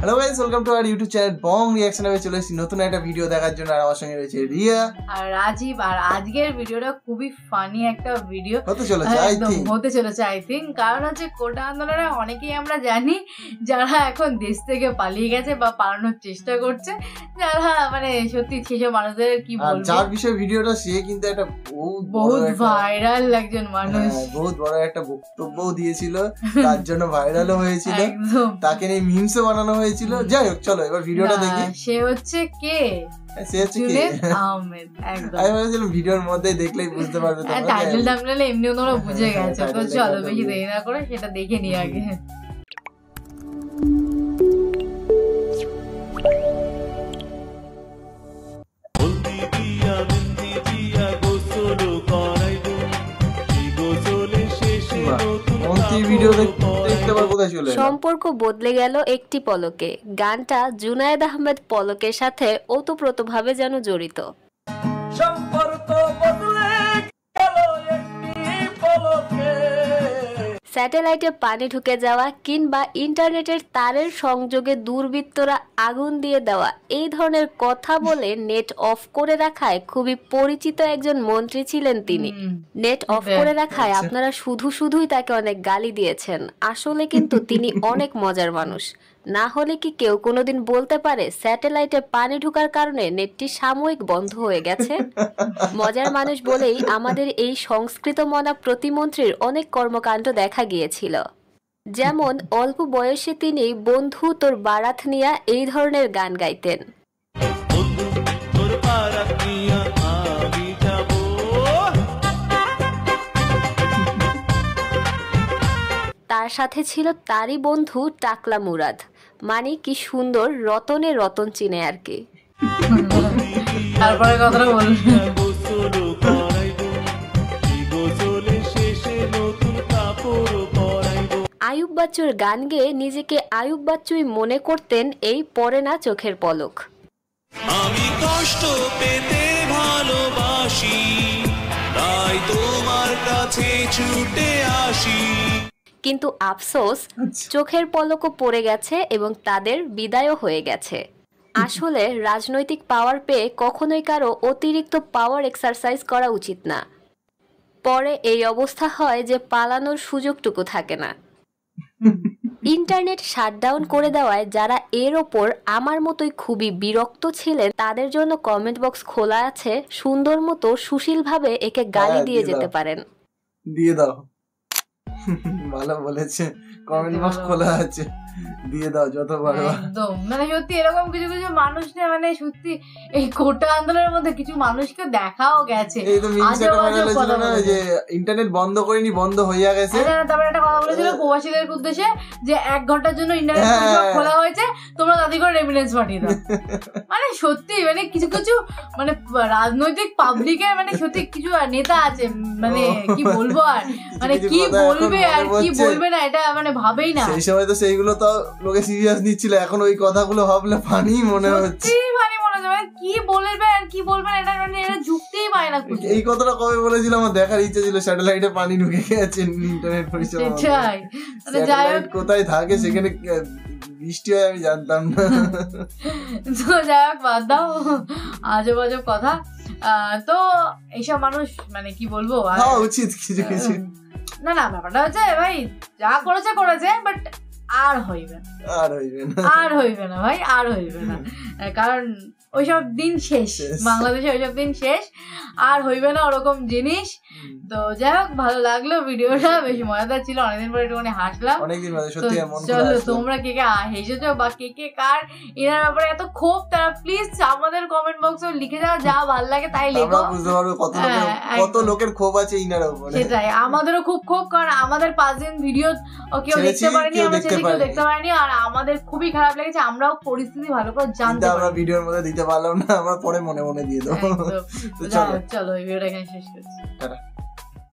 Hello guys, welcome to our YouTube channel Bong reaction. আমি চলে এসেছি নতুন একটা ভিডিও দেখার জন্য। আর আমার সঙ্গে রয়েছে রিয়া আর রাজীব। আর আজকের ভিডিওটা খুবই ফানি একটা ভিডিও হতে চলেছে আই থিঙ্ক। কারণ হচ্ছে কোটা আন্দোলনে অনেকেই আমরা জানি যারা এখন দেশ থেকে পালিয়ে গেছে বা পালানোর চেষ্টা করছে, যারা মানে সত্যি সেসব মানুষদের কি বলবো, যার বিষয়ে ভিডিওটা সে কিন্তু একটা বহুত ভাইরাল একজন মানুষ, বহুত বড় একটা বক্তব্যও দিয়েছিল, তার জন্য ভাইরালও হয়েছিল, তাকে নিয়ে মিমসও বানানো হয়েছিল। যাই হোক, চলো এবার ভিডিওটা দেখি। সে হচ্ছে কে? সে হচ্ছে জুনেদ আহমেদ। আমি ভাবছিলাম ভিডিওর মধ্যে দেখলেই বুঝতে পারবে তোমরা, টাইটেল থাম্বনেলে এমনিও তোমরা বুঝে গেছো। তো চলো বেশি দেরি না করে সেটা দেখে নিই আগে। সম্পর্ক বদলে গেল একটি পলকে। গানটা জুনায়েদ আহমেদ পলকের সাথে ওতপ্রোতভাবে যেন জড়িত। স্যাটেলাইটে পানি ঢুকে যাওয়া কিংবা ইন্টারনেটের তারের সংযোগে দুর্বৃত্তরা আগুন দিয়ে দেওয়া, এই ধরনের কথা বলে নেট অফ করে রাখায় খুবই পরিচিত একজন মন্ত্রী ছিলেন তিনি। নেট অফ করে রাখায় আপনারা শুধুই তাকে অনেক গালি দিয়েছেন। আসলে কিন্তু তিনি অনেক মজার মানুষ। না হলে কি কেউ কোনোদিন বলতে পারে স্যাটেলাইটে পানি ঢোকার কারণে নেটটি সাময়িক বন্ধ হয়ে গেছে? মজার মানুষ বলেই আমাদের এই সংস্কৃত মনা প্রতিমন্ত্রীর অনেক কর্মকাণ্ড দেখা গিয়েছিল। যেমন অল্প বয়সে তিনি বন্ধু তোর বারাত নিয়া এই ধরনের গান গাইতেন। তার সাথে ছিল তারই বন্ধু টাকলা মুরাদ। মানে কি সুন্দর রতনে রতন চিনে আর কি। তারপরে কথাটা বলুন। আয়ুব বাচ্চুর গান গেয়ে নিজেকে আয়ুব বাচ্চুই মনে করতেন এই পড়ে না চোখের পলক। আমি কষ্ট পেতে ভালোবাসি, তাই তোমার কাছে ছুটে আসি। কিন্তু আফসোস, চোখের পলকও পড়ে গেছে এবং তাদের বিদায়ও হয়ে গেছে। আসলে রাজনৈতিক পাওয়ার পেয়ে কখনোই কারো অতিরিক্ত পাওয়ার এক্সারসাইজ করা উচিত না। পরে এই অবস্থা হয় যে পালানোর সুযোগটুকু থাকে না। ইন্টারনেট শাটডাউন করে দেওয়ায় যারা এর ওপর আমার মতোই খুবই বিরক্ত ছিলেন, তাদের জন্য কমেন্ট বক্স খোলা আছে। সুন্দর মতো সুশীলভাবে একে গালি দিয়ে যেতে পারেন। দিয়ে দাও, ভালো বলেছে। কমেন্ট বক্স খোলা আছে, দিয়ে দাও যত পারো। একদম মানে সত্যি এরকম কিছু কিছু মানুষ না, মানে সত্যি এই কোটা আন্দোলনের মধ্যে কিছু মানুষকে দেখাও গেছে। এই তো মিমসটা ভাইরাল হয়েছিল না, যে ইন্টারনেট বন্ধ করিনি, বন্ধ হয়ে গেছে। তারপরে একটা কথা বলেছিল প্রবাসীদের উদ্দেশ্যে যে 1 ঘন্টার জন্য ইন্টারনেট খোলা হয়েছে, তোমরা তাদের করে রেমিটেন্স পাঠিয়ে দাও। মানে সত্যি মানে কিছু কিছু মানে রাজনৈতিক পাবলিকের মানে সত্যি কিছু নেতা আছে, মানে কি বলবো আর, মানে কি বলবে আর কি বলবে না এটা মানে ভাবেই না। সেই সময় তো সেইগুলো তো লোকে সিরিয়াস নিচ্ছিল, এখন ওই কথাগুলো ভাবলে ফানি মনে হচ্ছে। কি বলবে আর কি বলবে না এটা মানে এটা যুক্তিই পায় না। এই কথাটা কবে বলেছিল? আমার দেখার ইচ্ছা ছিল, স্যাটেলাইটে পানি ঢুকে গেছে ইন্টারনেট পরিষেবা। স্যাটেলাইট কোথায় থাকে সেখানে বৃষ্টি হয় আমি জানতাম না। তো যাই হোক, বাদ দাও আজব আজব কথা। তো এইসব মানুষ মানে কি বলবো, উচিত কিছু কিছু না না, ব্যাপারটা হচ্ছে ভাই যা করেছে বাট আর হইবে না ভাই, আর হইবে না। কারণ ওইসব দিন শেষ, বাংলাদেশে ওইসব দিন শেষ, আর হইবে না ওরকম জিনিস। তো যাই হোক, ভালো লাগলো ভিডিওটা, বেশ মজাদার ছিল। অনেকদিন পরে একটুখানি হাসলাম। চলো তোমরা কে কে হেসেছো বা কে কে কার এনার ব্যাপারে এত ক্ষোভ, তারা প্লিজ আমাদের কমেন্ট বক্সে লিখে দাও, যা ভালো লাগে তাই লেখো, বুঝতে পারবো কত লোকের ক্ষোভ আছে ইনার উপরে। সেটাই, আমাদেরও খুব ক্ষোভ, কারণ আমাদের 5 দিন ভিডিও কেউ দেখতে পারেনি, আমরা কেউ দেখতে পারিনি, আর আমাদের খুবই খারাপ লেগেছে। আমরাও পরিস্থিতি ভালো করে জানতে আমরা ভিডিওর মধ্যে দিতে পারলাম না, আমরা পরে মনে মনে দিয়ে দেবো। চলো এই ভিডিওটা এখানে শেষ করছি।